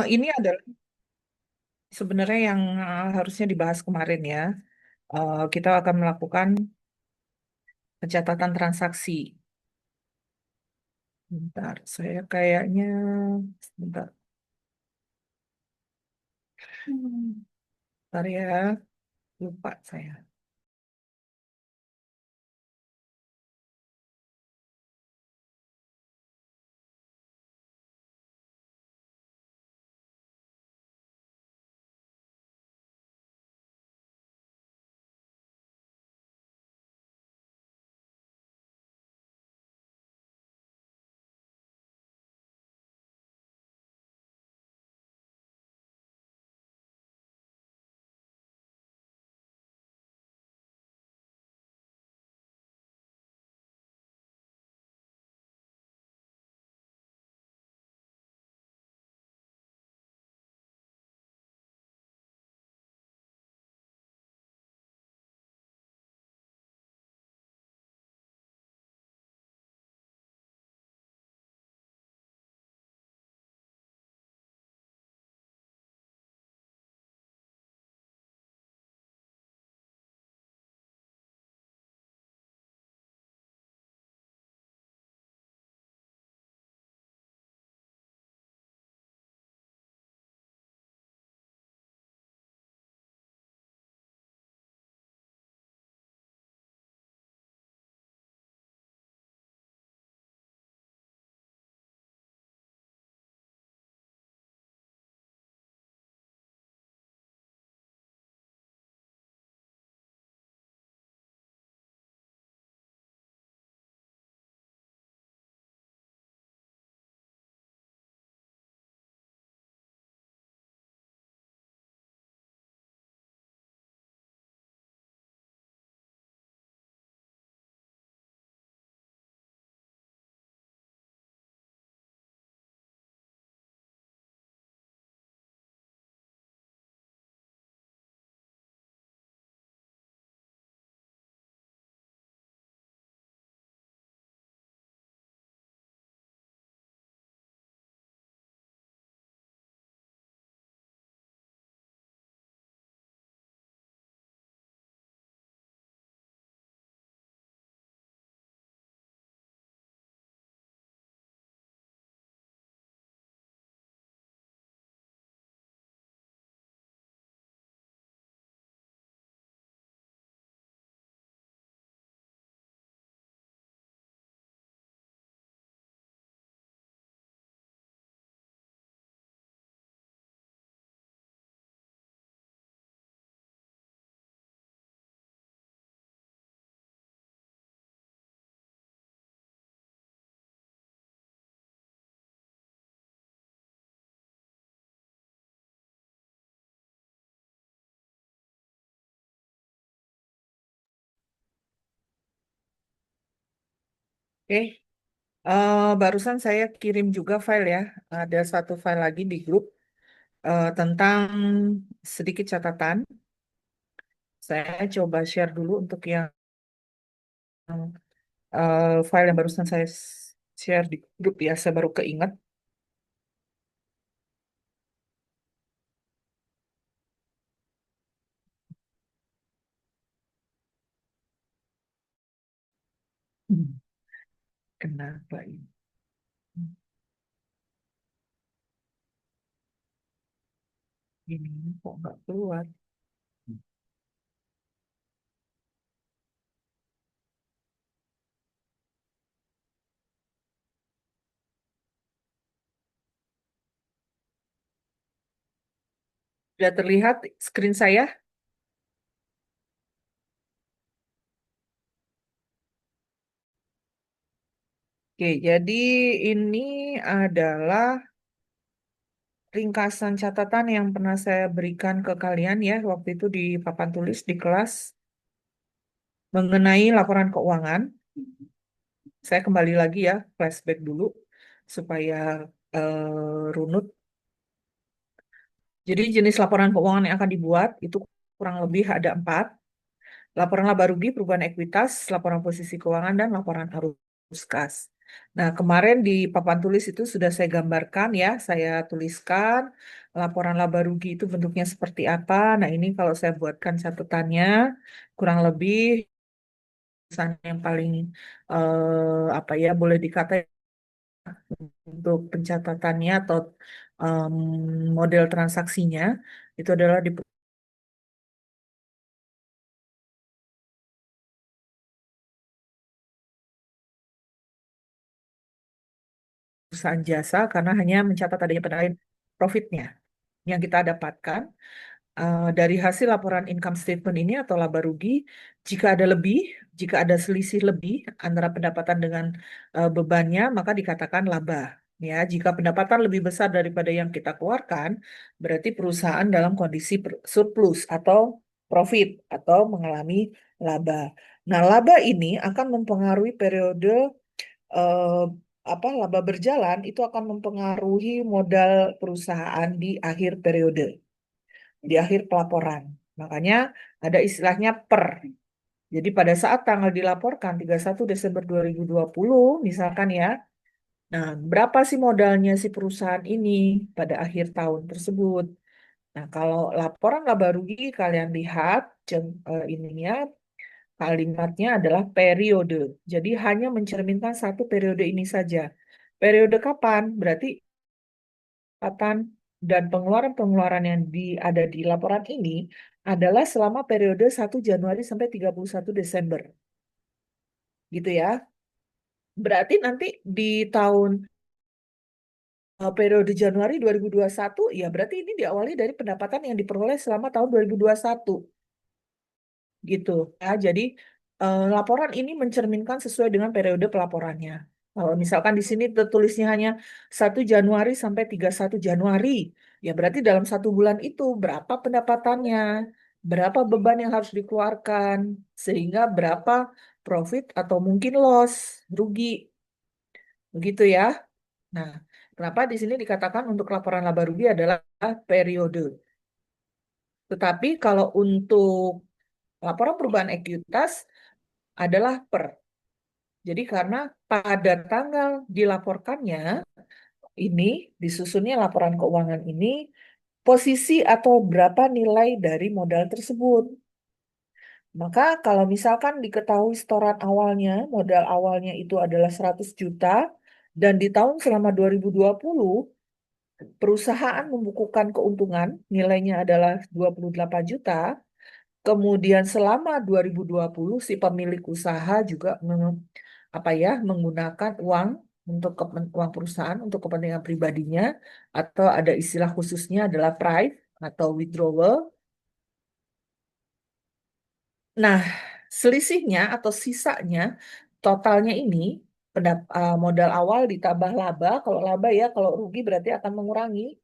Ini adalah sebenarnya yang harusnya dibahas kemarin ya. Kita akan melakukan pencatatan transaksi. Bentar, saya kayaknya sebentar. Bentar ya, lupa saya. Oke, barusan saya kirim juga file ya. Ada satu file lagi di grup tentang sedikit catatan. Saya coba share dulu untuk yang file yang barusan saya share di grup ya. Saya baru keinget. Hmm, Kenapa ini? Ini kok nggak keluar? Sudah terlihat screen saya? Oke, jadi ini adalah ringkasan catatan yang pernah saya berikan ke kalian ya waktu itu di papan tulis di kelas mengenai laporan keuangan. Saya kembali lagi ya, flashback dulu supaya runut. Jadi jenis laporan keuangan yang akan dibuat itu kurang lebih ada empat. Laporan laba rugi, perubahan ekuitas, laporan posisi keuangan, dan laporan arus kas. Nah, kemarin di papan tulis itu sudah saya gambarkan ya, saya tuliskan laporan laba rugi itu bentuknya seperti apa. Nah, ini kalau saya buatkan catatannya, kurang lebih misalnya yang paling apa ya boleh dikatakan untuk pencatatannya atau em, model transaksinya itu adalah di perusahaan jasa karena hanya mencatat adanya penilaian profitnya yang kita dapatkan dari hasil laporan income statement ini atau laba rugi, jika ada lebih, jika ada selisih lebih antara pendapatan dengan bebannya, maka dikatakan laba. Ya, jika pendapatan lebih besar daripada yang kita keluarkan, berarti perusahaan dalam kondisi surplus atau profit atau mengalami laba. Nah, laba ini akan mempengaruhi periode eh, laba berjalan itu akan mempengaruhi modal perusahaan di akhir periode di akhir pelaporan. Makanya ada istilahnya per. Jadi pada saat tanggal dilaporkan 31 Desember 2020 misalkan ya, nah berapa sih modalnya si perusahaan ini pada akhir tahun tersebut. Nah kalau laporan laba rugi kalian lihat ininya kalimatnya adalah periode. Jadi hanya mencerminkan satu periode ini saja. Periode kapan? Berarti pendapatan dan pengeluaran-pengeluaran yang ada di laporan ini adalah selama periode 1 Januari sampai 31 Desember. Gitu ya. Berarti nanti di tahun periode Januari 2021, ya berarti ini diawali dari pendapatan yang diperoleh selama tahun 2021. Gitu ya. Jadi laporan ini mencerminkan sesuai dengan periode pelaporannya. Kalau misalkan di sini tertulisnya hanya 1 Januari sampai 31 Januari, ya berarti dalam 1 bulan itu berapa pendapatannya, berapa beban yang harus dikeluarkan, sehingga berapa profit atau mungkin loss, rugi, begitu ya. Nah, kenapa di sini dikatakan untuk laporan laba rugi adalah periode. Tetapi kalau untuk laporan perubahan ekuitas adalah per. Jadi karena pada tanggal dilaporkannya ini, disusunnya laporan keuangan ini, posisi atau berapa nilai dari modal tersebut. Maka kalau misalkan diketahui setoran awalnya, modal awalnya itu adalah 100 juta, dan di tahun selama 2020, perusahaan membukukan keuntungan, nilainya adalah 28 juta, kemudian selama 2020 si pemilik usaha juga menggunakan uang untuk uang perusahaan untuk kepentingan pribadinya atau ada istilah khususnya adalah prive atau withdrawal. Nah, selisihnya atau sisanya totalnya ini modal awal ditambah laba. Kalau laba ya, kalau rugi berarti akan mengurangi.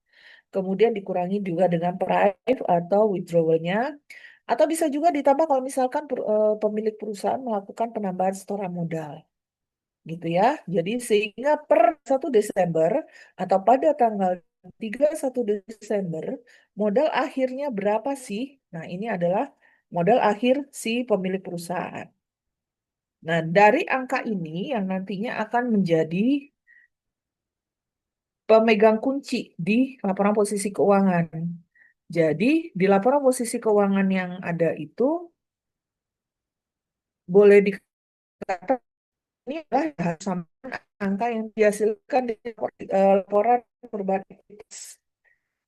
Kemudian dikurangi juga dengan prive atau withdrawalnya. Atau bisa juga ditambah kalau misalkan pemilik perusahaan melakukan penambahan setoran modal. Gitu ya. Jadi sehingga per 1 Desember atau pada tanggal 31 Desember modal akhirnya berapa sih? Nah, ini adalah modal akhir si pemilik perusahaan. Nah, dari angka ini yang nantinya akan menjadi pemegang kunci di laporan posisi keuangan. Jadi, di laporan posisi keuangan yang ada itu boleh dikatakan ini adalah sama angka yang dihasilkan di laporan perubahan ekuitas.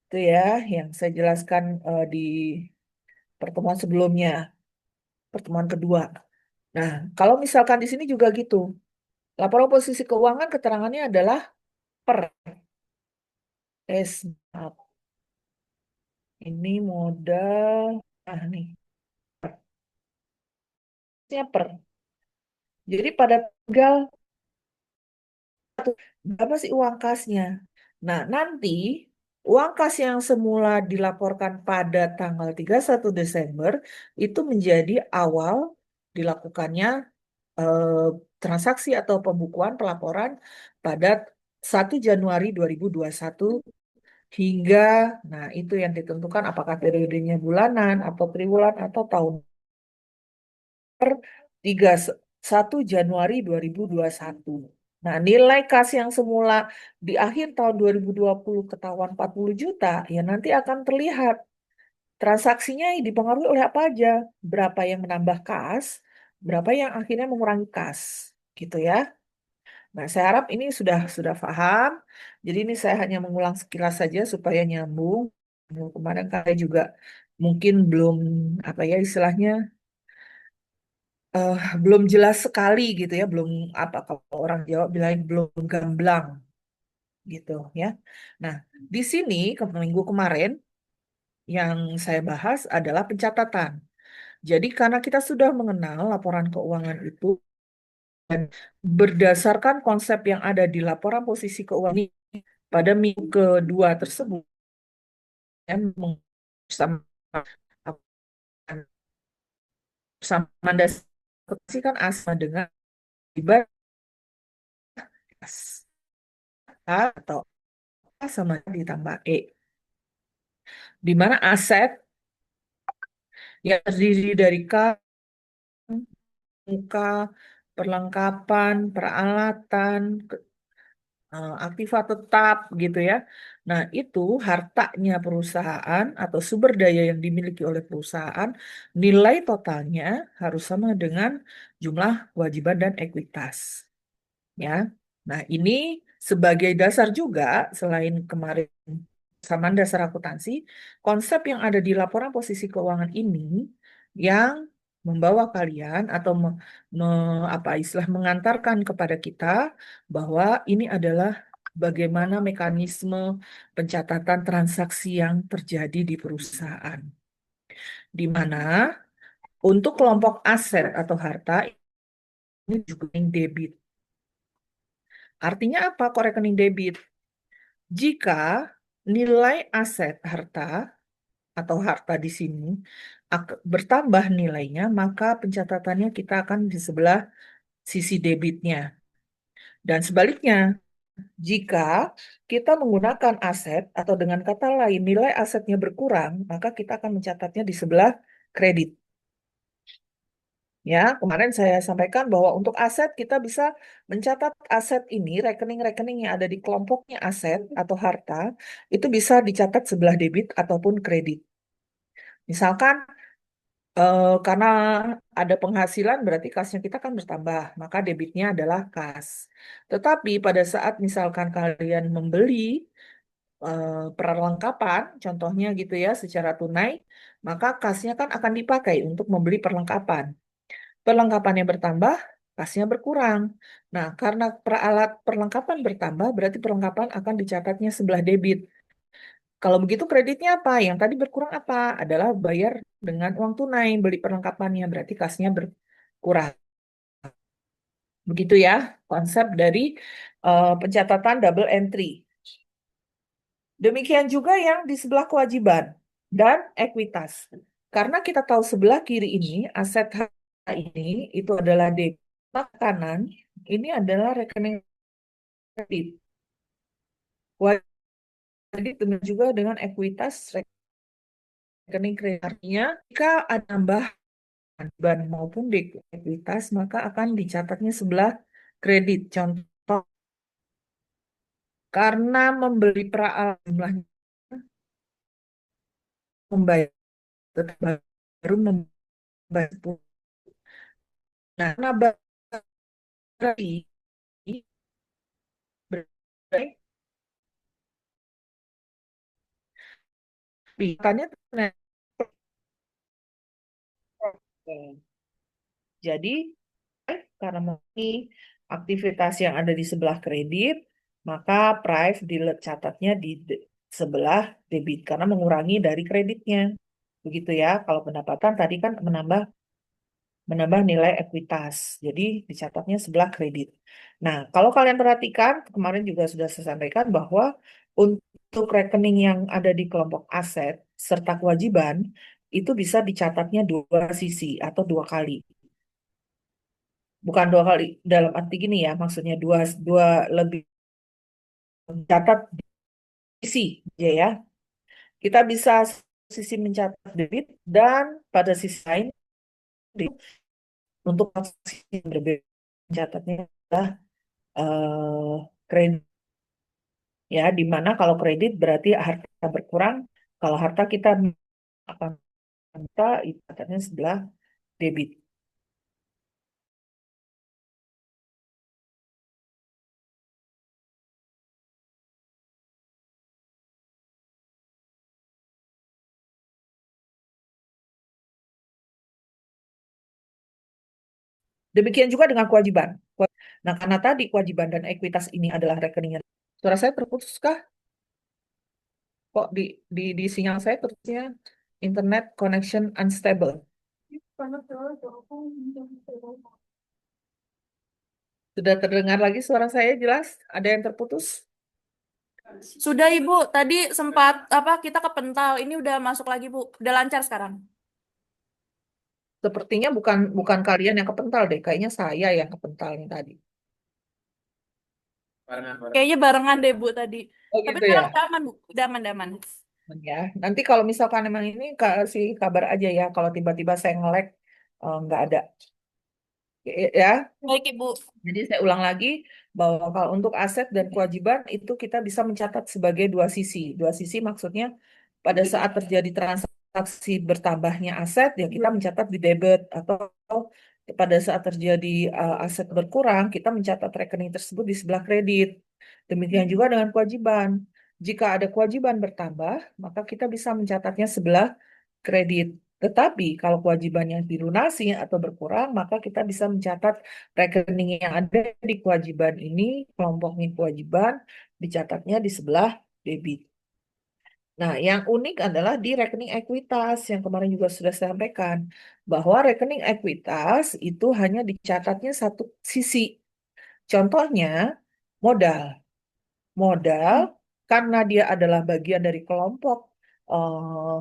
Itu ya yang saya jelaskan di pertemuan sebelumnya, pertemuan kedua. Nah, kalau misalkan di sini juga gitu, laporan posisi keuangan keterangannya adalah per maaf, ini modal, nah nih, ini per. Jadi pada tanggal berapa sih uang kasnya? Nah, nanti uang kas yang semula dilaporkan pada tanggal 31 Desember itu menjadi awal dilakukannya eh, transaksi atau pembukuan pelaporan pada 1 Januari 2021 hingga, nah itu yang ditentukan apakah periodenya bulanan atau triwulan atau tahun per 31 Januari 2021. Nah, nilai kas yang semula di akhir tahun 2020 ketahuan 40 juta, ya nanti akan terlihat transaksinya dipengaruhi oleh apa aja. Berapa yang menambah kas, berapa yang akhirnya mengurangi kas. Gitu ya. Nah, saya harap ini sudah paham. Jadi ini saya hanya mengulang sekilas saja supaya nyambung. Kemarin kalian juga mungkin belum apa ya istilahnya belum jelas sekali gitu ya, belum apa kalau orang Jawa bilang belum gamblang gitu ya. Nah, di sini minggu kemarin yang saya bahas adalah pencatatan. Jadi karena kita sudah mengenal laporan keuangan itu dan berdasarkan konsep yang ada di laporan posisi keuangan ini pada minggu kedua tersebut ya, bersama bersama dasar kan asma dengan ibarat atau A sama ditambah E, di mana aset yang terdiri dari K, muka, perlengkapan, peralatan, aktiva tetap gitu ya. Nah, itu hartanya perusahaan atau sumber daya yang dimiliki oleh perusahaan, nilai totalnya harus sama dengan jumlah kewajiban dan ekuitas. Ya. Nah, ini sebagai dasar juga selain kemarin samaan dasar akuntansi, konsep yang ada di laporan posisi keuangan ini yang membawa kalian atau apa istilah mengantarkan kepada kita bahwa ini adalah bagaimana mekanisme pencatatan transaksi yang terjadi di perusahaan. Di mana untuk kelompok aset atau harta ini juga rekening debit. Artinya apa kok rekening debit? Jika nilai aset harta atau harta di sini bertambah nilainya, maka pencatatannya kita akan di sebelah sisi debitnya. Dan sebaliknya, jika kita menggunakan aset atau dengan kata lain nilai asetnya berkurang, maka kita akan mencatatnya di sebelah kredit. Ya, kemarin saya sampaikan bahwa untuk aset kita bisa mencatat aset ini, rekening-rekening yang ada di kelompoknya aset atau harta, itu bisa dicatat sebelah debit ataupun kredit. Misalkan karena ada penghasilan berarti kasnya kita kan bertambah, maka debitnya adalah kas. Tetapi pada saat misalkan kalian membeli perlengkapan, contohnya gitu ya, secara tunai, maka kasnya kan akan dipakai untuk membeli perlengkapan. Perlengkapannya bertambah, kasnya berkurang. Nah, karena perlengkapan bertambah, berarti perlengkapan akan dicatatnya sebelah debit. Kalau begitu kreditnya apa? Yang tadi berkurang apa? Adalah bayar dengan uang tunai, beli perlengkapannya, berarti kasnya berkurang. Begitu ya, konsep dari pencatatan double entry. Demikian juga yang di sebelah kewajiban dan ekuitas. Karena kita tahu sebelah kiri ini, aset ini itu adalah debit. Sebelah kanan, ini adalah rekening kredit. Wajib juga dengan ekuitas rekening kredit. Artinya, jika ada tambahan beban maupun ekuitas, maka akan dicatatnya sebelah kredit. Contoh, karena membeli peralatan jumlahnya membayar baru membayar. Nah, karena berarti berarti pikannya jadi karena memiliki aktivitas yang ada di sebelah kredit, maka price dicatatnya di sebelah debit karena mengurangi dari kreditnya. Begitu ya. Kalau pendapatan tadi kan menambah nilai ekuitas. Jadi dicatatnya sebelah kredit. Nah, kalau kalian perhatikan, kemarin juga sudah saya sampaikan bahwa untuk rekening yang ada di kelompok aset serta kewajiban, itu bisa dicatatnya dua sisi atau dua kali. Bukan dua kali dalam arti gini ya, maksudnya dua, dua lebih mencatat di sisi ya, ya. Kita bisa sisi mencatat debit dan pada sisi lain untuk transaksi yang berbeda mencatatnya adalah kredit, ya, di mana kalau kredit berarti harta berkurang, kalau harta kita akan kita itu katanya sebelah debit. Demikian juga dengan kewajiban. Nah, karena tadi kewajiban dan ekuitas ini adalah rekeningnya. Suara saya terputus kah? Kok di sinyal saya terusnya internet connection unstable. Sudah terdengar lagi suara saya jelas? Ada yang terputus? Sudah Ibu, tadi sempat apa kita kepental. Ini udah masuk lagi Bu, udah lancar sekarang. Sepertinya bukan bukan kalian yang kepental deh, kayaknya saya yang kepental nih tadi. Kayaknya barengan deh Bu tadi. Oh Tapi gitu ya. sekarang udah aman Bu, udah aman, udah aman. Ya, nanti kalau misalkan emang ini kasih kabar aja ya kalau tiba-tiba saya nge-lag, nggak ada. Ya, Baik Ibu. jadi saya ulang lagi bahwa kalau untuk aset dan kewajiban itu kita bisa mencatat sebagai dua sisi. Dua sisi maksudnya pada saat terjadi transaksi bertambahnya aset ya kita mencatat di debit, atau pada saat terjadi aset berkurang kita mencatat rekening tersebut di sebelah kredit. Demikian juga dengan kewajiban. Jika ada kewajiban bertambah, maka kita bisa mencatatnya sebelah kredit. Tetapi kalau kewajibannya dilunasi atau berkurang, maka kita bisa mencatat rekening yang ada di kewajiban ini, kelompoknya kewajiban, dicatatnya di sebelah debit. Nah, yang unik adalah di rekening ekuitas yang kemarin juga sudah saya sampaikan bahwa rekening ekuitas itu hanya dicatatnya satu sisi. Contohnya modal. Modal karena dia adalah bagian dari kelompok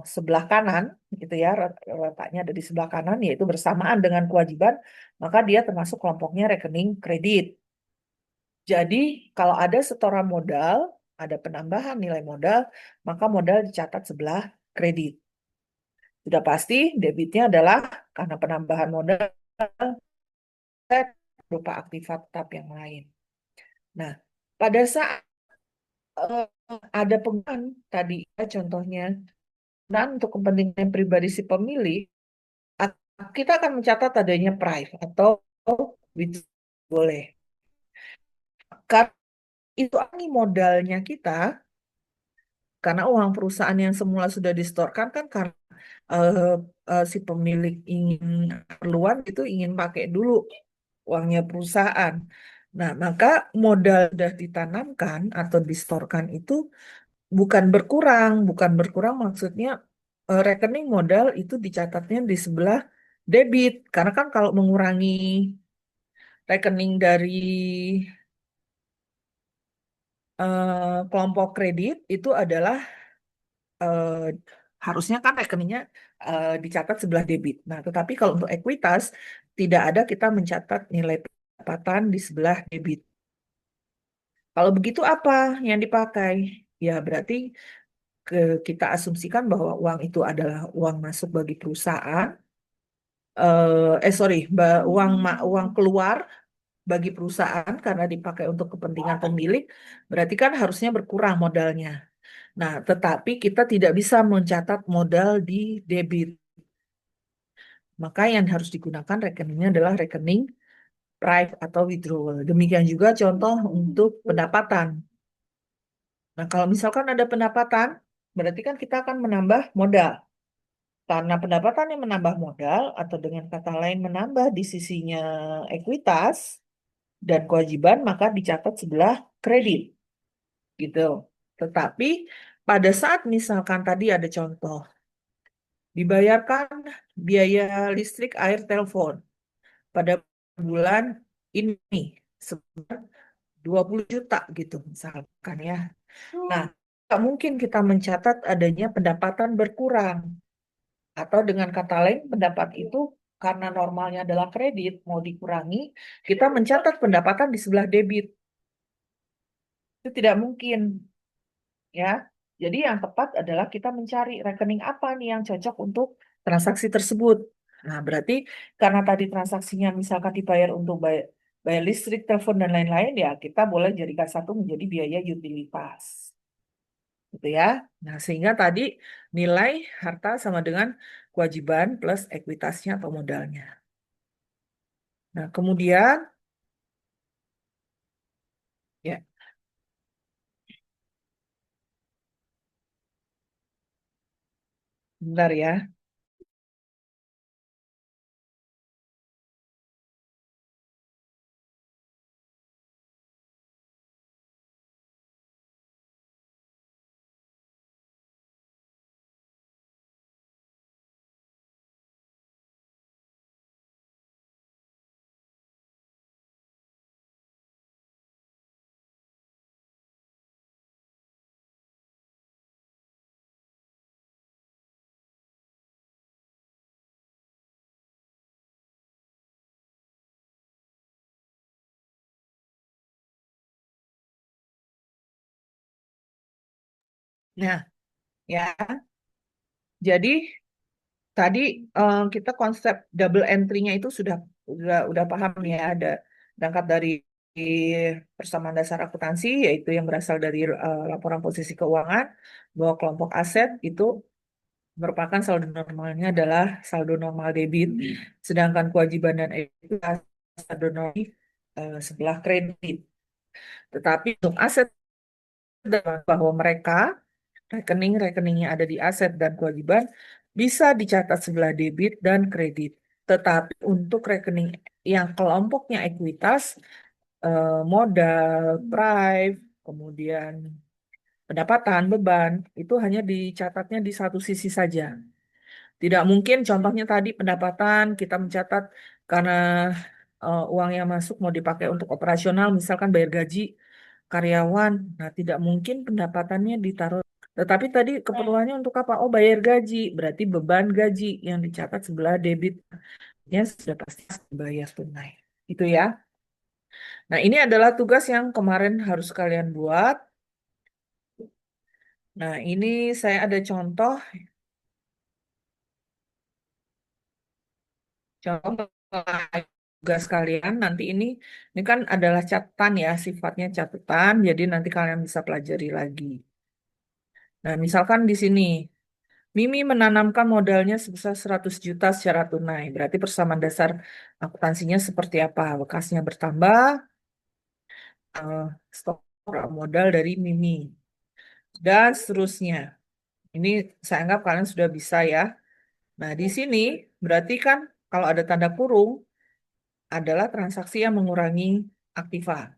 sebelah kanan, gitu ya, letaknya ada di sebelah kanan, yaitu bersamaan dengan kewajiban, maka dia termasuk kelompoknya rekening kredit. Jadi, kalau ada setoran modal, ada penambahan nilai modal, maka modal dicatat sebelah kredit. Sudah pasti debitnya adalah karena penambahan modal berupa aktiva tetap yang lain. Nah, pada saat eh, ada penggunaan tadi ya, contohnya, nah untuk kepentingan pribadi si pemilik, kita akan mencatat adanya price atau withdraw boleh. Karena itu ini modalnya kita, karena uang perusahaan yang semula sudah distorkan kan karena eh, si pemilik ingin keperluan itu ingin pakai dulu uangnya perusahaan. Nah, maka modal sudah ditanamkan atau distorkan itu bukan berkurang maksudnya rekening modal itu dicatatnya di sebelah debit. Karena kan kalau mengurangi rekening dari kelompok kredit itu adalah eh, harusnya kan rekeningnya dicatat sebelah debit. Nah, tetapi kalau untuk ekuitas tidak ada kita mencatat nilai pendapatan di sebelah debit. Kalau begitu apa yang dipakai? Ya berarti kita asumsikan bahwa uang itu adalah uang masuk bagi perusahaan. Sorry, uang keluar bagi perusahaan karena dipakai untuk kepentingan pemilik, berarti kan harusnya berkurang modalnya. Nah, tetapi kita tidak bisa mencatat modal di debit. Maka yang harus digunakan rekeningnya adalah rekening price atau withdrawal. Demikian juga contoh untuk pendapatan. Nah, kalau misalkan ada pendapatan, berarti kan kita akan menambah modal. Karena pendapatan yang menambah modal, atau dengan kata lain menambah di sisinya ekuitas dan kewajiban, maka dicatat sebelah kredit. Gitu. Tetapi pada saat misalkan tadi ada contoh, dibayarkan biaya listrik, air, telepon pada bulan ini sebesar 20 juta gitu misalkan ya. Nah, nggak mungkin kita mencatat adanya pendapatan berkurang. Atau dengan kata lain, pendapat itu karena normalnya adalah kredit, mau dikurangi, kita mencatat pendapatan di sebelah debit. Itu tidak mungkin, ya. Jadi yang tepat adalah kita mencari rekening apa nih yang cocok untuk transaksi tersebut. Nah, berarti karena tadi transaksinya misalkan dibayar untuk bayar, bayar listrik, telepon, dan lain-lain, ya kita boleh jadikan satu menjadi biaya utilitas. Gitu ya. Nah, sehingga tadi nilai harta sama dengan kewajiban plus ekuitasnya atau modalnya. Nah, kemudian, ya, bentar ya. Nah, ya. Jadi tadi kita konsep double entry-nya itu sudah paham ya, ada berangkat dari persamaan dasar akuntansi, yaitu yang berasal dari laporan posisi keuangan bahwa kelompok aset itu merupakan saldo normalnya adalah saldo normal debit, sedangkan kewajiban dan ekuitas saldo normal sebelah kredit. Tetapi untuk aset, bahwa mereka rekening-rekeningnya ada di aset dan kewajiban bisa dicatat sebelah debit dan kredit. Tetapi untuk rekening yang kelompoknya ekuitas, modal, prive, kemudian pendapatan, beban, itu hanya dicatatnya di satu sisi saja. Tidak mungkin contohnya tadi pendapatan kita mencatat karena uang yang masuk mau dipakai untuk operasional, misalkan bayar gaji karyawan. Nah, tidak mungkin pendapatannya ditaruh. Tetapi tadi keperluannya untuk apa? Oh, bayar gaji. Berarti beban gaji yang dicatat sebelah debitnya sudah pasti bayar tunai. Itu ya. Nah, ini adalah tugas yang kemarin harus kalian buat. Nah, ini saya ada contoh tugas kalian nanti ini kan adalah catatan ya, sifatnya catatan, jadi nanti kalian bisa pelajari lagi. Nah, misalkan di sini Mimi menanamkan modalnya sebesar 100 juta secara tunai. Berarti persamaan dasar akuntansinya seperti apa? Bekasnya bertambah, eh, stok modal dari Mimi, dan seterusnya. Ini saya anggap kalian sudah bisa ya. Nah, di sini berarti kan kalau ada tanda kurung adalah transaksi yang mengurangi aktiva.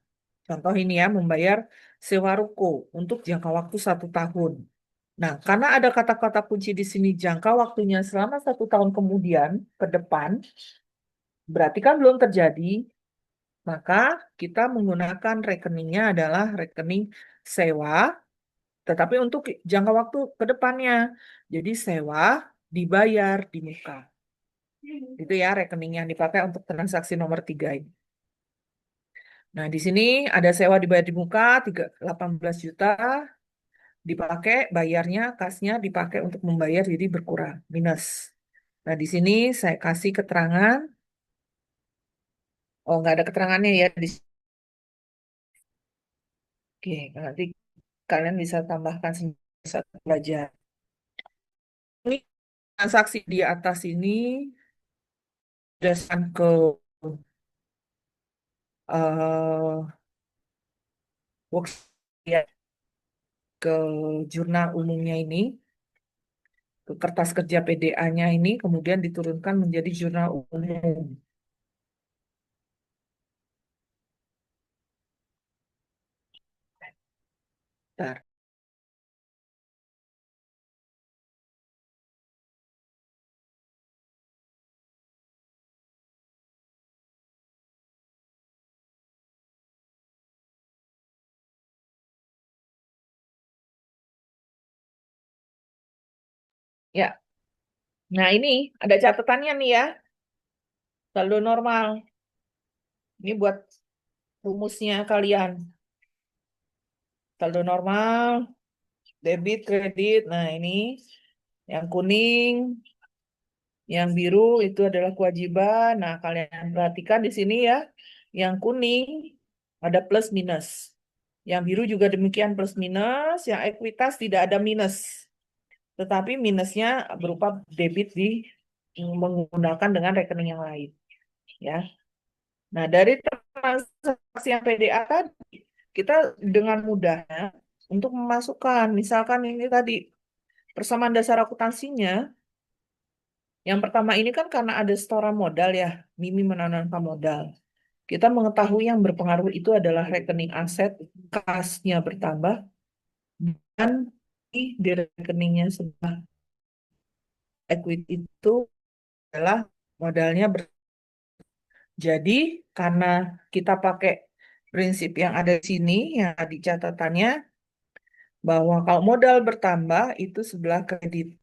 Contoh ini ya, membayar sewa ruko untuk jangka waktu 1 tahun. Nah, karena ada kata-kata kunci di sini jangka waktunya selama 1 tahun kemudian ke depan, berarti kan belum terjadi, maka kita menggunakan rekeningnya adalah rekening sewa, tetapi untuk jangka waktu ke depannya. Jadi sewa dibayar di muka. Itu ya rekening yang dipakai untuk transaksi nomor 3 ini. Nah, di sini ada sewa dibayar di muka 18 juta, dipakai bayarnya, kasnya dipakai untuk membayar, jadi berkurang, minus. Nah, di sini saya kasih keterangan. Oh, nggak ada keterangannya ya. Oke, nanti kalian bisa tambahkan satu pelajar. Ini transaksi di atas ini berdasarkan ke eh works ya, ke jurnal umumnya ini, ke kertas kerja PDA-nya ini, kemudian diturunkan menjadi jurnal umum. Bentar. Ya, nah ini ada catatannya nih ya, saldo normal. Ini buat rumusnya kalian. Saldo normal, debit, kredit. Nah ini yang kuning, yang biru itu adalah kewajiban. Nah kalian perhatikan di sini ya, Yang kuning ada plus minus. Yang biru juga demikian plus minus. Yang ekuitas tidak ada minus. Tetapi minusnya berupa debit menggunakan dengan rekening yang lain. Ya. Nah, dari transaksi yang PDA tadi, kita dengan mudahnya untuk memasukkan, misalkan ini tadi, persamaan dasar akuntansinya, yang pertama ini kan karena ada setoran modal ya, Mimi menanamkan modal. Kita mengetahui yang berpengaruh itu adalah rekening aset, kasnya bertambah, dan di rekeningnya sebelah equity itu adalah modalnya Jadi, karena kita pakai prinsip yang ada di sini, yang di catatannya, bahwa kalau modal bertambah itu sebelah kredit.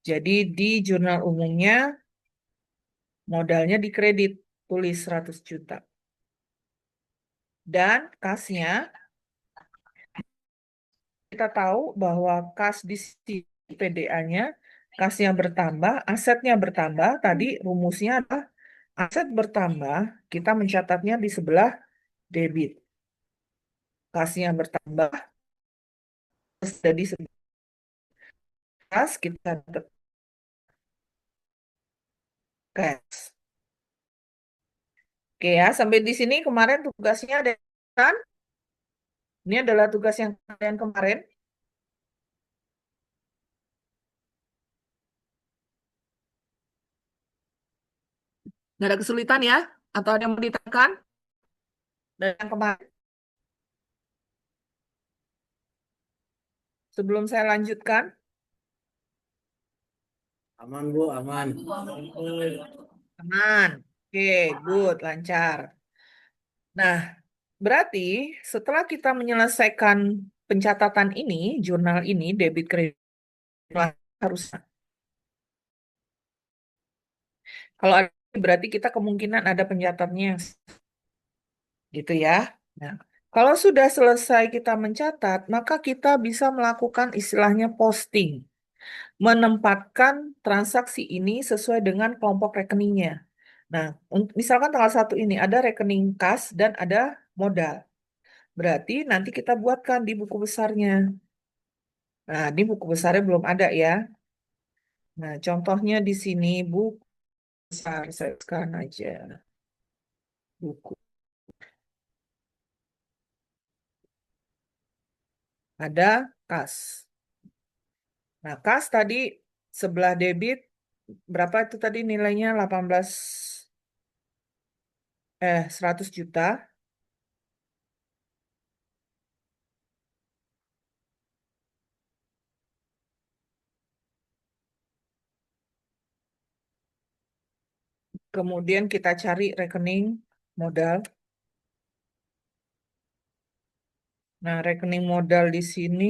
Jadi, di jurnal umumnya, modalnya dikredit, tulis 100 juta. Dan kasnya, kita tahu bahwa kas di PDA-nya, kasnya bertambah, asetnya bertambah, tadi rumusnya adalah aset bertambah, kita mencatatnya di sebelah debit. Kasnya bertambah, jadi sebelah kas, kita cash. Oke ya, sampai di sini kemarin tugasnya ada kan? Ini adalah tugas yang kalian kemarin. Nggak ada kesulitan ya? Atau ada yang mau ditekan? Dan yang kemarin, sebelum saya lanjutkan, Aman Bu, aman. aman. Oke, good, lancar. Nah, berarti setelah kita menyelesaikan pencatatan ini, jurnal ini, debit kredit harus. Kalau ada, berarti kita kemungkinan ada pencatatnya gitu ya. Nah, kalau sudah selesai kita mencatat, maka kita bisa melakukan istilahnya posting, menempatkan transaksi ini sesuai dengan kelompok rekeningnya. Nah, misalkan tanggal 1 ini ada rekening kas dan ada modal. Berarti nanti kita buatkan di buku besarnya. Nah, di buku besarnya belum ada ya. Nah, contohnya di sini buku besar, saya sekarang aja. Buku. Ada kas. Nah, kas tadi sebelah debit berapa itu tadi nilainya 100 juta. Kemudian kita cari rekening modal. Nah, rekening modal di sini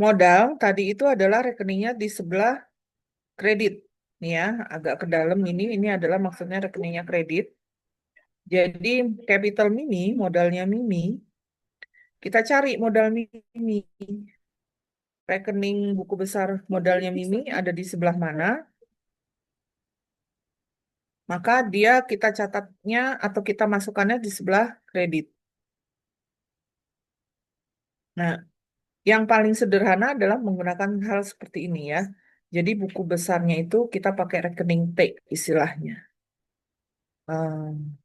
modal tadi itu adalah rekeningnya di sebelah kredit. Nih ya, agak ke dalam ini adalah maksudnya rekeningnya kredit. Jadi capital Mimi, modalnya Mimi, kita cari modal Mimi. Rekening buku besar modalnya Mimi ada di sebelah mana? Maka dia kita catatnya atau kita masukkannya di sebelah kredit. Nah, yang paling sederhana adalah menggunakan hal seperti ini ya. Jadi buku besarnya itu kita pakai rekening T istilahnya. Ehm,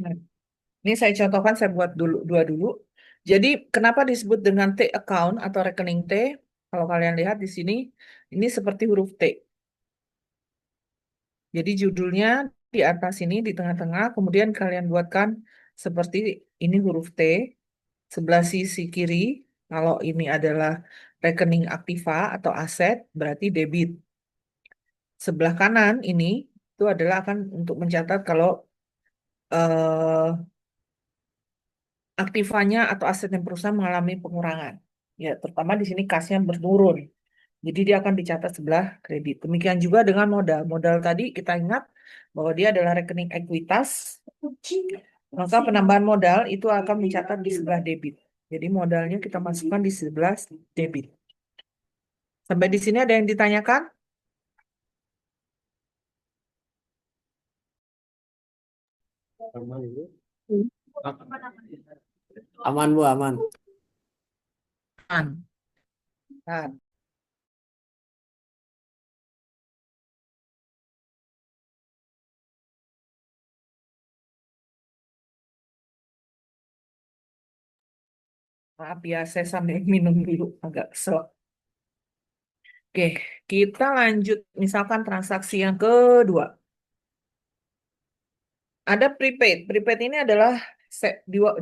Nah, ini saya contohkan, saya buat dulu dua dulu. Jadi kenapa disebut dengan T account atau rekening T? Kalau kalian lihat di sini, ini seperti huruf T. Jadi judulnya di atas ini di tengah-tengah, kemudian kalian buatkan seperti ini huruf T. Sebelah sisi kiri, kalau ini adalah rekening aktiva atau aset, berarti debit. Sebelah kanan ini itu adalah akan untuk mencatat kalau eh, aktivanya atau asetnya perusahaan mengalami pengurangan. Ya, terutama di sini kasnya berturun. Jadi dia akan dicatat sebelah kredit. Demikian juga dengan modal. Modal tadi kita ingat bahwa dia adalah rekening ekuitas. Maka penambahan modal itu akan dicatat di sebelah debit. Jadi modalnya kita masukkan di sebelah debit. Sampai di sini ada yang ditanyakan? Aman Bu, aman. An. An. Maaf ya, saya sambil minum dulu, agak kesel. Oke, kita lanjut. Misalkan transaksi yang kedua. Ada prepaid. Prepaid ini adalah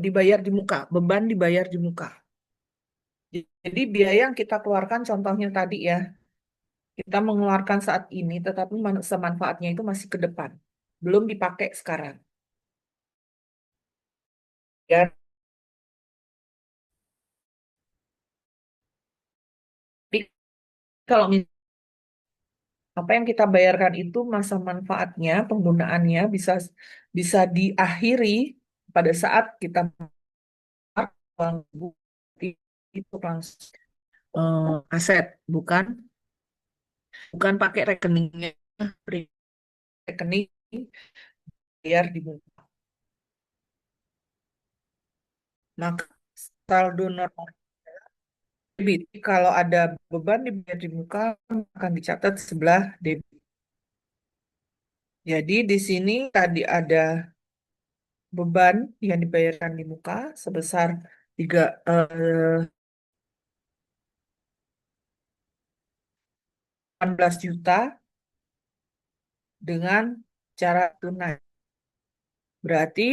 dibayar di muka, beban dibayar di muka. Jadi biaya yang kita keluarkan contohnya tadi ya, kita mengeluarkan saat ini, tetapi semanfaatnya itu masih ke depan. Belum dipakai sekarang. Ya, tapi kalau apa yang kita bayarkan itu masa manfaatnya, penggunaannya bisa bisa diakhiri pada saat kita uang bukti itu langsung aset, bukan bukan pakai rekeningnya, rekening bayar di muka. Maka saldo normal debit. Kalau ada beban dibayar di muka akan dicatat sebelah debit. Jadi di sini tadi ada beban yang dibayarkan di muka sebesar 3 18 juta dengan cara tunai. Berarti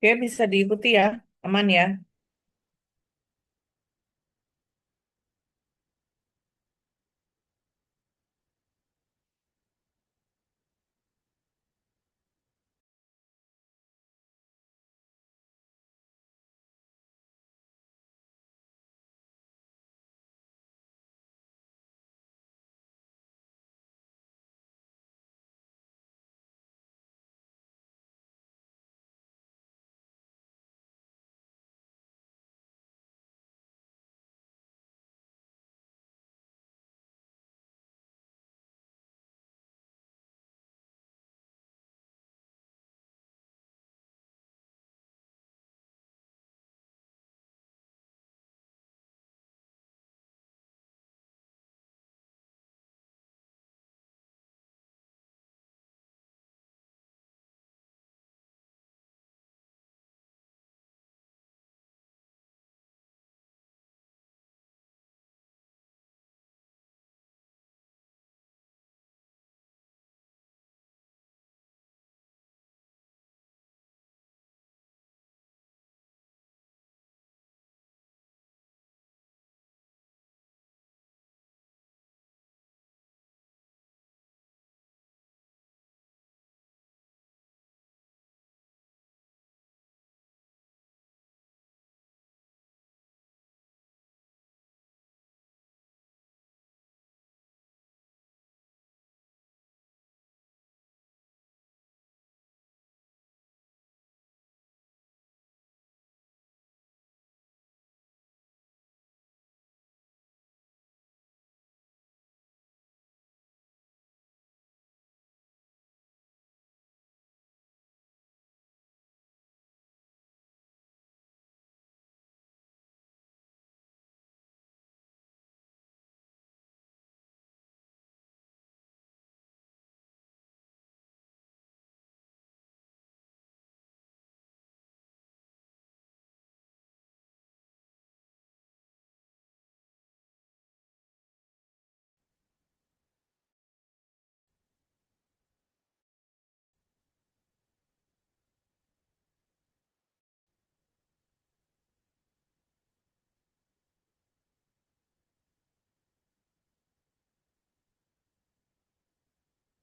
Oke, bisa diikuti ya. Aman ya.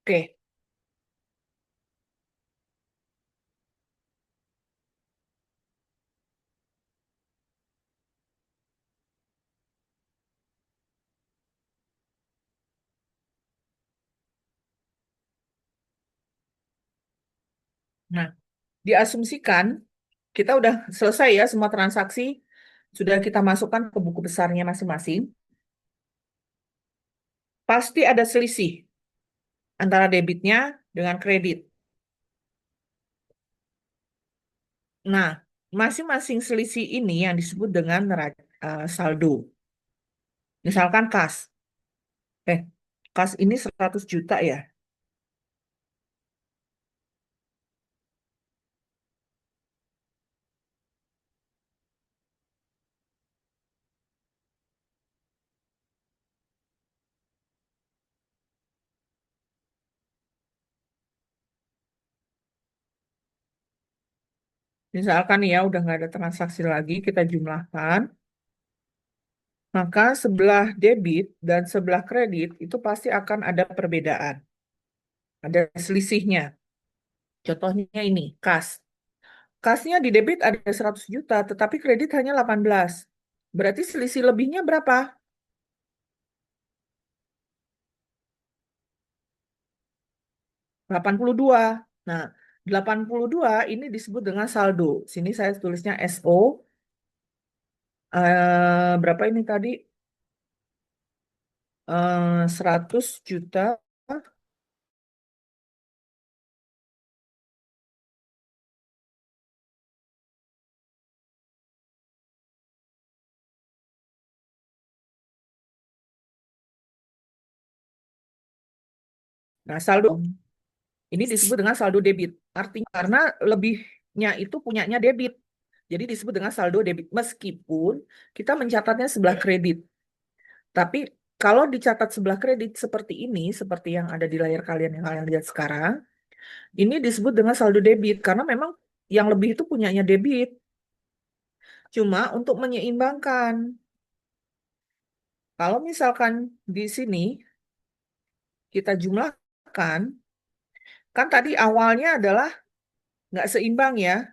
Oke. Nah, diasumsikan kita udah selesai ya semua transaksi. Sudah kita masukkan ke buku besarnya masing-masing. Pasti ada selisih antara debitnya dengan kredit. Nah, masing-masing selisih ini yang disebut dengan saldo. Misalkan kas. Eh, kas ini 100 juta ya. Misalkan ya udah nggak ada transaksi lagi, kita jumlahkan. Maka sebelah debit dan sebelah kredit itu pasti akan ada perbedaan. Ada selisihnya. Contohnya ini, kas. Kasnya di debit ada 100 juta, tetapi kredit hanya 18. Berarti selisih lebihnya berapa? 82. Nah, 82 ini disebut dengan saldo. Sini saya tulisnya SO. Berapa ini tadi? 100 juta. Nah, saldo ini disebut dengan saldo debit. Artinya karena lebihnya itu punyanya debit. Jadi disebut dengan saldo debit. Meskipun kita mencatatnya sebelah kredit. Tapi kalau dicatat sebelah kredit seperti ini, seperti yang ada di layar kalian yang kalian lihat sekarang, ini disebut dengan saldo debit. Karena memang yang lebih itu punyanya debit. Cuma untuk menyeimbangkan, kalau misalkan di sini kita jumlahkan, kan tadi awalnya adalah nggak seimbang ya.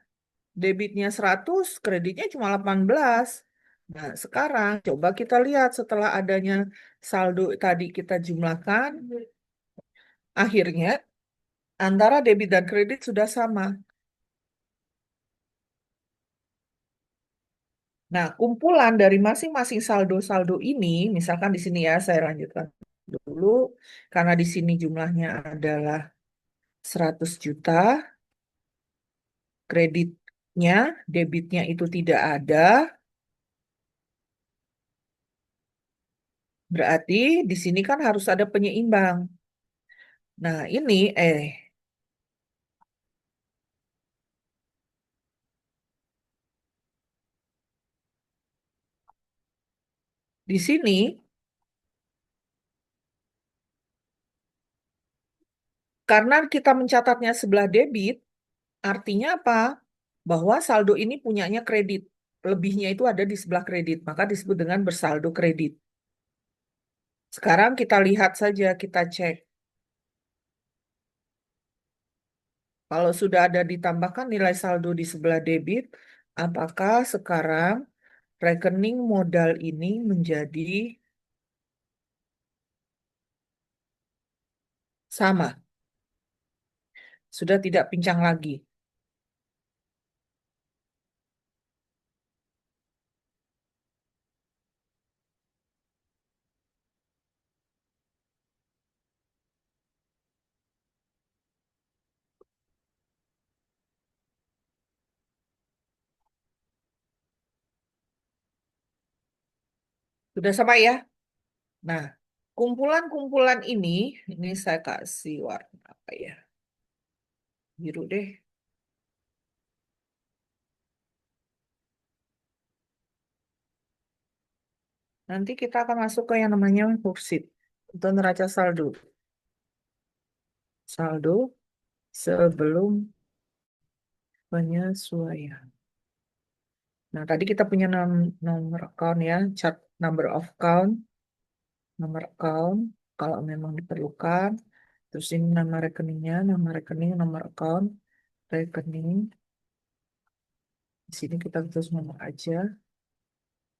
Debitnya 100, kreditnya cuma 18. Nah, sekarang coba kita lihat setelah adanya saldo tadi kita jumlahkan, akhirnya antara debit dan kredit sudah sama. Nah, kumpulan dari masing-masing saldo-saldo ini, misalkan di sini ya, saya lanjutkan dulu, karena di sini jumlahnya adalah 100 juta, kreditnya, debitnya itu tidak ada, berarti di sini kan harus ada penyeimbang. Nah, di sini, karena kita mencatatnya sebelah debit, artinya apa? Bahwa saldo ini punyanya kredit. Lebihnya itu ada di sebelah kredit, maka disebut dengan bersaldo kredit. Sekarang kita lihat saja, kita cek. Kalau sudah ada ditambahkan nilai saldo di sebelah debit, apakah sekarang rekening modal ini menjadi sama? Sudah tidak pincang lagi. Sudah sama ya? Nah, kumpulan-kumpulan ini saya kasih warna apa ya? Biru deh. Nanti kita akan masuk ke yang namanya worksheet untuk neraca saldo. Saldo sebelum penyesuaian. Nah, tadi kita punya nomor account ya, chart number of count, nomor account kalau memang diperlukan. Terus ini nama rekeningnya, nama rekening, nomor account, rekening. Di sini kita tulis nomor aja.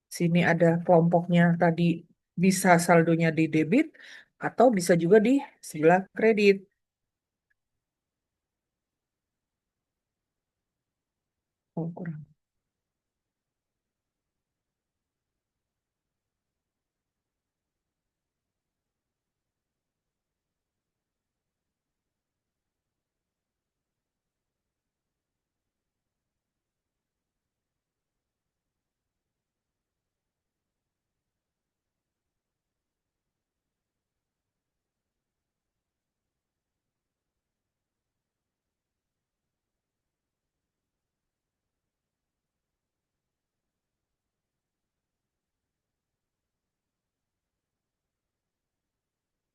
Sini ada kelompoknya tadi bisa saldonya di debit atau bisa juga di sebelah kredit. Oh, kurang.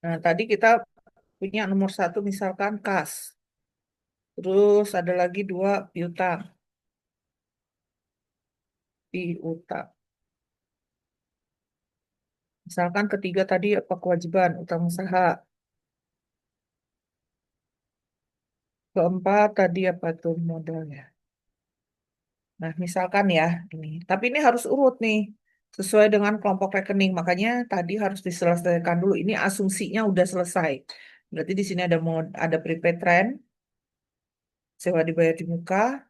Nah, tadi kita punya nomor satu misalkan kas. Terus ada lagi dua piutang. Piutang. Misalkan ketiga tadi apa kewajiban utang usaha. Keempat tadi apa tuh modalnya. Nah, misalkan ya ini. Tapi ini harus urut nih. Sesuai dengan kelompok rekening. Makanya tadi harus diselesaikan dulu. Ini asumsinya udah selesai. Berarti di sini ada prepaid rent, sewa dibayar di muka,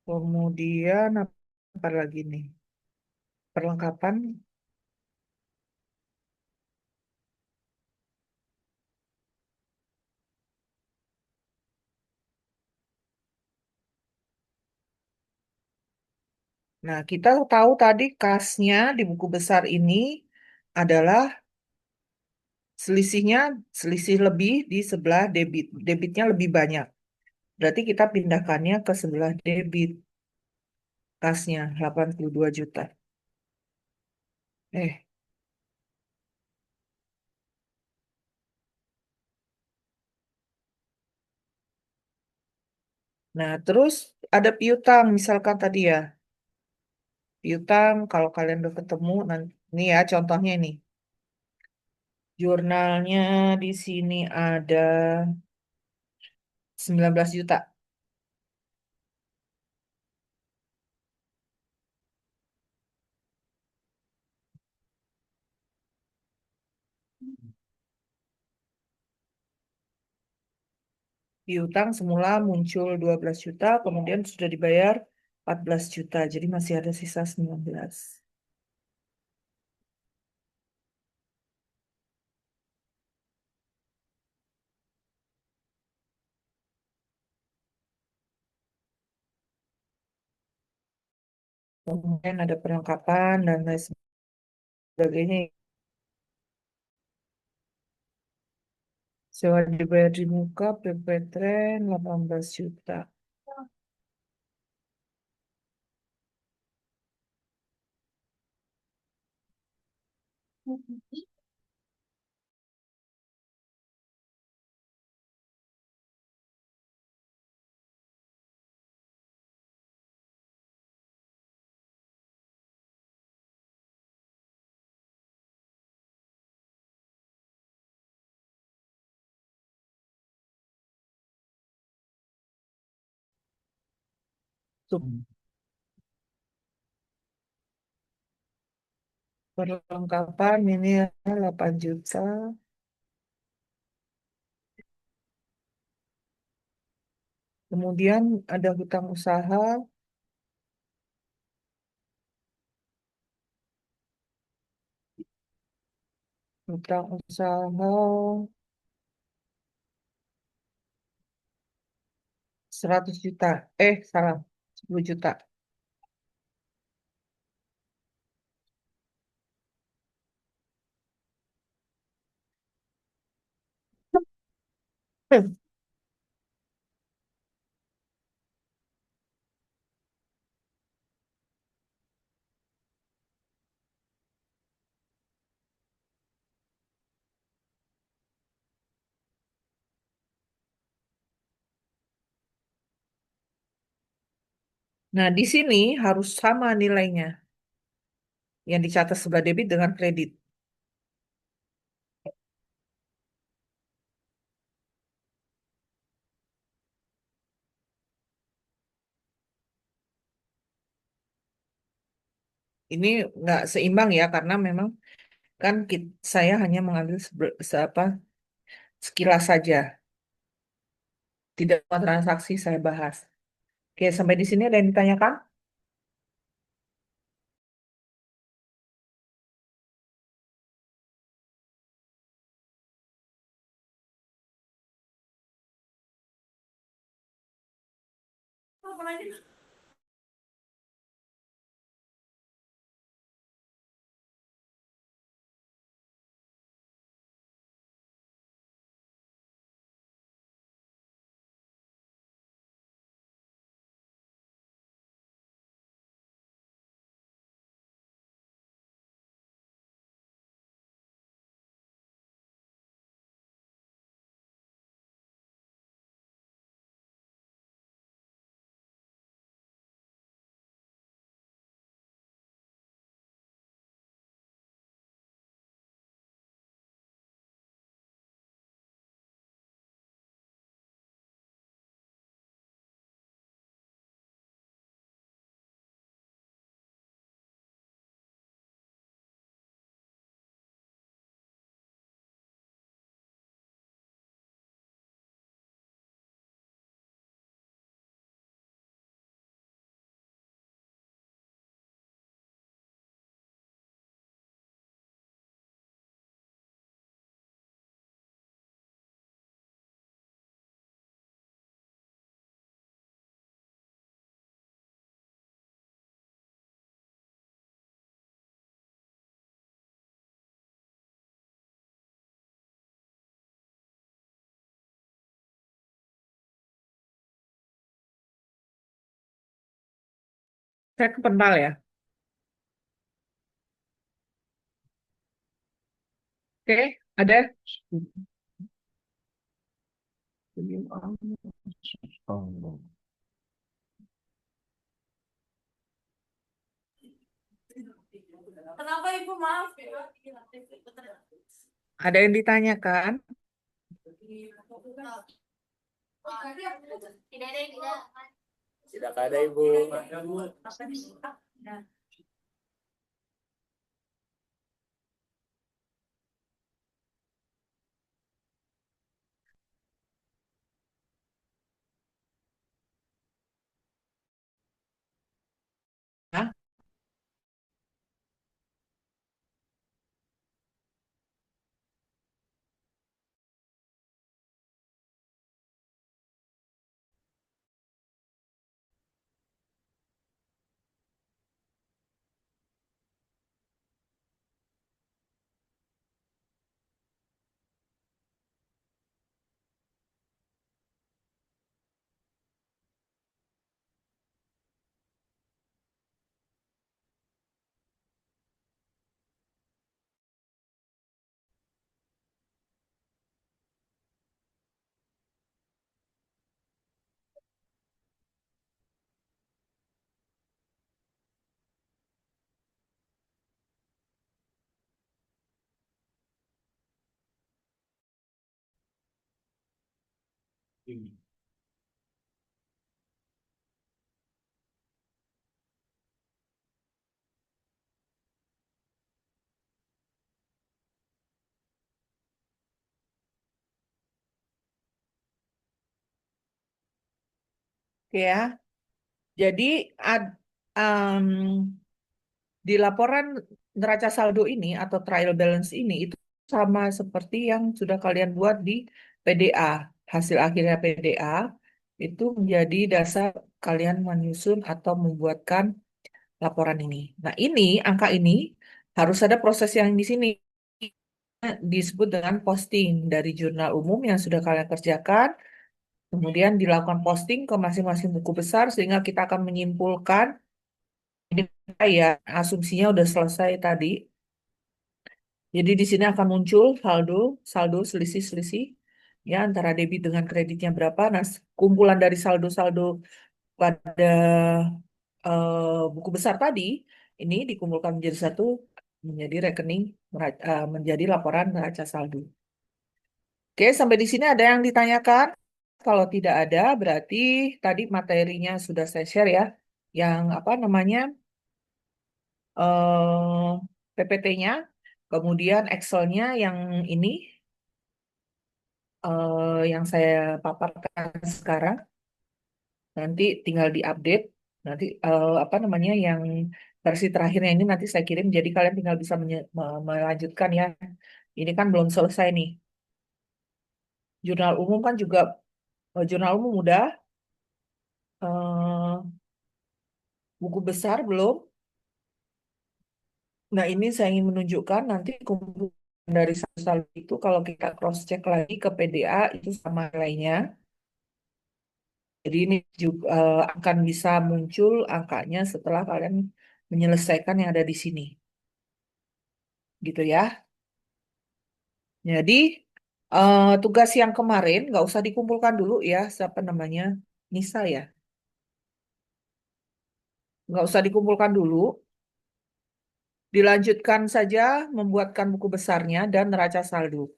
kemudian apa lagi nih? Perlengkapan. Nah, kita tahu tadi kasnya di buku besar ini adalah selisihnya selisih lebih di sebelah debit. Debitnya lebih banyak. Berarti kita pindahkannya ke sebelah debit. Kasnya 82 juta. Eh, Nah, terus ada piutang, misalkan tadi ya. Piutang, kalau kalian udah ketemu, nanti, ini ya contohnya ini. Jurnalnya di sini ada 19 juta. Piutang semula muncul 12 juta, kemudian sudah dibayar 14 juta. Jadi masih ada sisa 19. Kemudian ada perlengkapan dan lain sebagainya. Sewa dibayar di muka, PP tren 18 juta. Tuh, perlengkapan ini ya 8 juta. Kemudian ada hutang usaha, hutang usaha 100 juta. Salah, 10 juta. Nah, di sini harus sama nilainya yang dicatat sebelah debit dengan kredit. Ini nggak seimbang ya, karena memang kan saya hanya mengambil sekilas saja. Tidak semua transaksi saya bahas. Oke, sampai di sini ada yang ditanyakan? Saya kepental ya. Oke, ada? Kenapa Ibu maaf? Ada yang ditanyakan? Tidak ada, tidak. Tidak ada Ibu. Hah? Oke ya. Jadi um, di laporan neraca saldo ini atau trial balance ini itu sama seperti yang sudah kalian buat di PDA. Hasil akhirnya PDA itu menjadi dasar kalian menyusun atau membuatkan laporan ini. Nah, angka ini harus ada proses yang di sini disebut dengan posting dari jurnal umum yang sudah kalian kerjakan, kemudian dilakukan posting ke masing-masing buku besar sehingga kita akan menyimpulkan ini ya asumsinya udah selesai tadi. Jadi di sini akan muncul saldo, saldo selisih-selisih ya antara debit dengan kreditnya berapa. Nah, kumpulan dari saldo-saldo pada buku besar tadi ini dikumpulkan menjadi satu menjadi rekening menjadi laporan neraca saldo. Oke, sampai di sini ada yang ditanyakan? Kalau tidak ada, berarti tadi materinya sudah saya share ya. Yang apa namanya PPT-nya, kemudian Excel-nya yang ini yang saya paparkan sekarang. Nanti tinggal diupdate. Nanti apa namanya yang versi terakhirnya ini nanti saya kirim. Jadi kalian tinggal bisa melanjutkan ya. Ini kan belum selesai nih. Jurnal umum kan juga jurnal umum udah. eh, Buku besar belum. Nah, ini saya ingin menunjukkan nanti kumpulan dari saldo itu kalau kita cross check lagi ke PDA itu sama nilainya. Jadi ini juga akan bisa muncul angkanya setelah kalian menyelesaikan yang ada di sini. Gitu ya. Jadi tugas yang kemarin nggak usah dikumpulkan dulu ya, siapa namanya? Nisa ya. Nggak usah dikumpulkan dulu. Dilanjutkan saja membuatkan buku besarnya dan neraca saldo.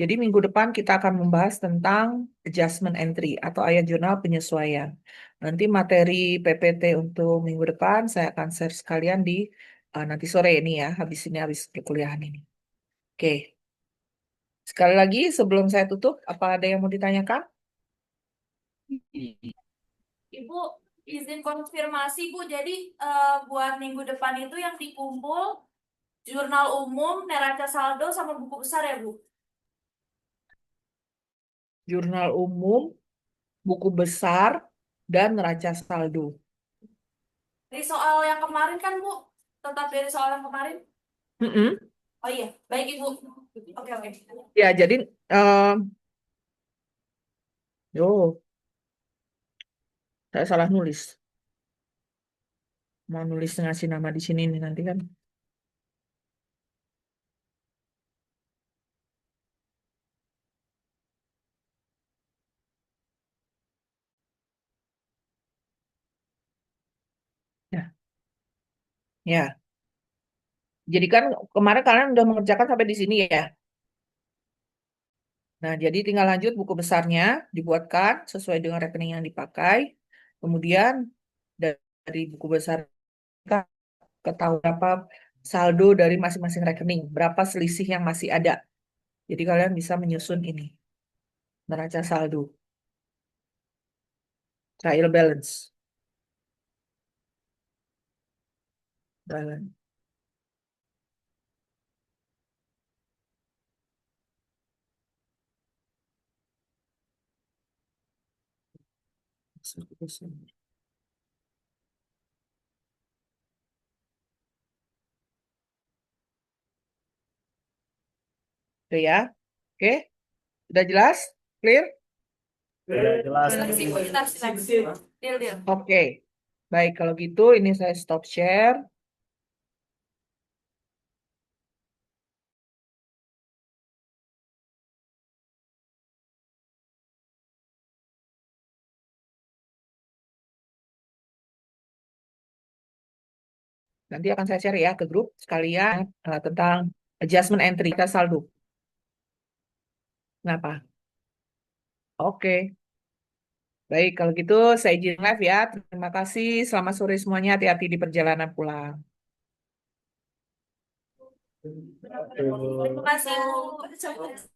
Jadi minggu depan kita akan membahas tentang adjustment entry atau ayat jurnal penyesuaian. Nanti materi PPT untuk minggu depan saya akan share sekalian di nanti sore ini ya, habis perkuliahan ini. Oke, sekali lagi sebelum saya tutup, apa ada yang mau ditanyakan? Ibu, izin konfirmasi Bu, jadi buat minggu depan itu yang dikumpul jurnal umum, neraca saldo, sama buku besar ya Bu? Jurnal umum, buku besar, dan neraca saldo. Dari soal yang kemarin kan Bu? Tetap dari soal yang kemarin? Mm-mm. Oh iya, baik Ibu. Oke, oke. Ya, jadi yo, saya salah nulis. Mau nulis ngasih nama di sini nih nanti kan. Ya, ya. Jadi kan kemarin kalian udah mengerjakan sampai di sini ya. Nah, jadi tinggal lanjut buku besarnya, dibuatkan sesuai dengan rekening yang dipakai. Kemudian dari buku besar kita ketahui berapa saldo dari masing-masing rekening, berapa selisih yang masih ada. Jadi kalian bisa menyusun ini, neraca saldo, trial balance. Balance. Oke ya, oke, sudah jelas, clear? Sudah jelas. Jelas Ibu, jelas. Deal, deal. Oke, baik kalau gitu ini saya stop share. Nanti akan saya share ya ke grup sekalian tentang adjustment entry kita saldo. Kenapa? Oke, baik kalau gitu saya izin live ya. Terima kasih. Selamat sore semuanya. Hati-hati di perjalanan pulang. Terima kasih, Bu.